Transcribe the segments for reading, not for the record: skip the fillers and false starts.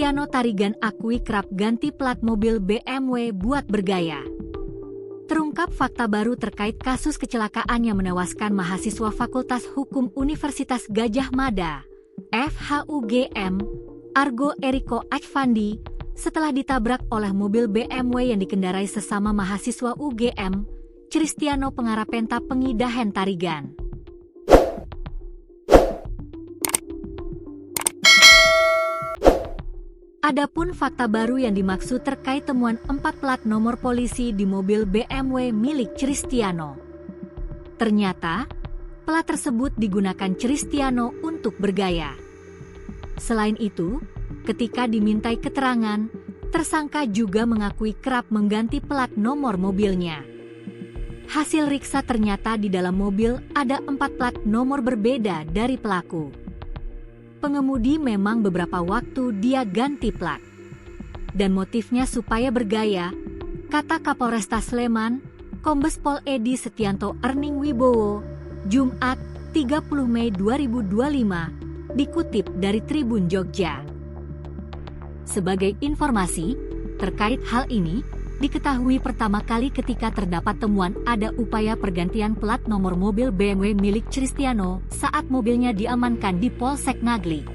Cristiano Tarigan akui kerap ganti plat mobil BMW buat bergaya. Terungkap fakta baru terkait kasus kecelakaan yang menewaskan mahasiswa Fakultas Hukum Universitas Gadjah Mada, FHUGM, Argo Eriko Ajvandi, setelah ditabrak oleh mobil BMW yang dikendarai sesama mahasiswa UGM, Cristiano Pengarapenta Pengidahan Tarigan. Adapun fakta baru yang dimaksud terkait temuan 4 plat nomor polisi di mobil BMW milik Cristiano. Ternyata, plat tersebut digunakan Cristiano untuk bergaya. Selain itu, ketika dimintai keterangan, tersangka juga mengakui kerap mengganti plat nomor mobilnya. Hasil riksa ternyata di dalam mobil ada 4 plat nomor berbeda dari pelaku. Pengemudi memang beberapa waktu dia ganti plat. Dan motifnya supaya bergaya, kata Kapolresta Sleman, Kombes Pol Edi Setianto Erning Wibowo, Jumat 30 Mei 2025, dikutip dari Tribun Jogja. Sebagai informasi, terkait hal ini, diketahui pertama kali ketika terdapat temuan ada upaya pergantian plat nomor mobil BMW milik Cristiano saat mobilnya diamankan di Polsek Ngaglik.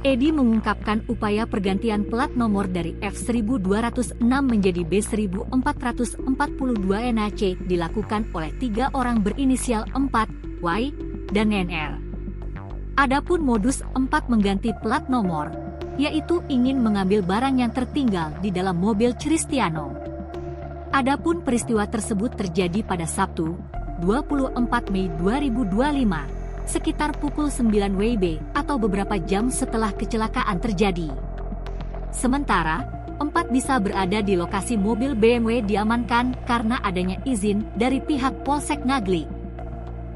Edi mengungkapkan upaya pergantian plat nomor dari F1206 menjadi B1442 NAC dilakukan oleh 3 orang berinisial 4, Y, dan NR. Adapun modus 4 mengganti plat nomor, yaitu ingin mengambil barang yang tertinggal di dalam mobil Cristiano. Adapun peristiwa tersebut terjadi pada Sabtu, 24 Mei 2025, sekitar pukul 9 WIB atau beberapa jam setelah kecelakaan terjadi. Sementara, 4 bisa berada di lokasi mobil BMW diamankan karena adanya izin dari pihak Polsek Ngaglik.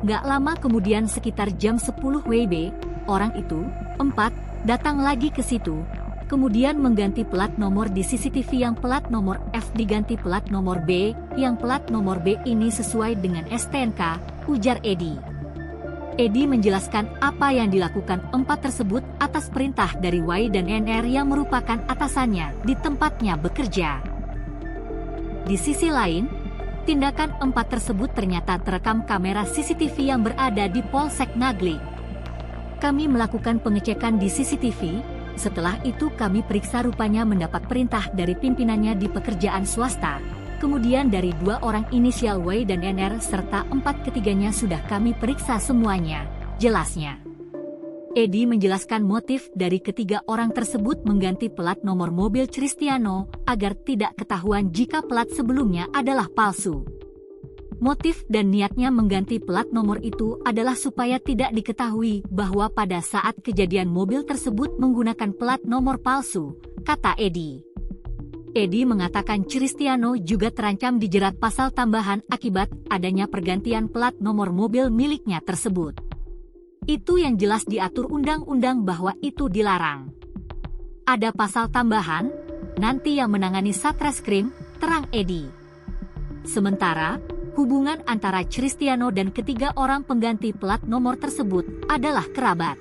Nggak lama kemudian sekitar jam 10 WIB, orang itu, 4, datang lagi ke situ, kemudian mengganti plat nomor di CCTV yang plat nomor F diganti plat nomor B, yang plat nomor B ini sesuai dengan STNK, ujar Edi. Edi menjelaskan apa yang dilakukan 4 tersebut atas perintah dari Y dan NR yang merupakan atasannya di tempatnya bekerja. Di sisi lain, tindakan 4 tersebut ternyata terekam kamera CCTV yang berada di Polsek Ngaglik. Kami melakukan pengecekan di CCTV, setelah itu kami periksa rupanya mendapat perintah dari pimpinannya di pekerjaan swasta, kemudian dari 2 orang inisial Y dan NR serta 4 ketiganya sudah kami periksa semuanya, jelasnya. Edi menjelaskan motif dari ketiga orang tersebut mengganti plat nomor mobil Cristiano agar tidak ketahuan jika plat sebelumnya adalah palsu. Motif dan niatnya mengganti plat nomor itu adalah supaya tidak diketahui bahwa pada saat kejadian mobil tersebut menggunakan plat nomor palsu, kata Edi. Edi mengatakan Cristiano juga terancam dijerat pasal tambahan akibat adanya pergantian plat nomor mobil miliknya tersebut. Itu yang jelas diatur undang-undang bahwa itu dilarang. Ada pasal tambahan, nanti yang menangani Satreskrim, terang Edi. Sementara, hubungan antara Cristiano dan ketiga orang pengganti plat nomor tersebut adalah kerabat.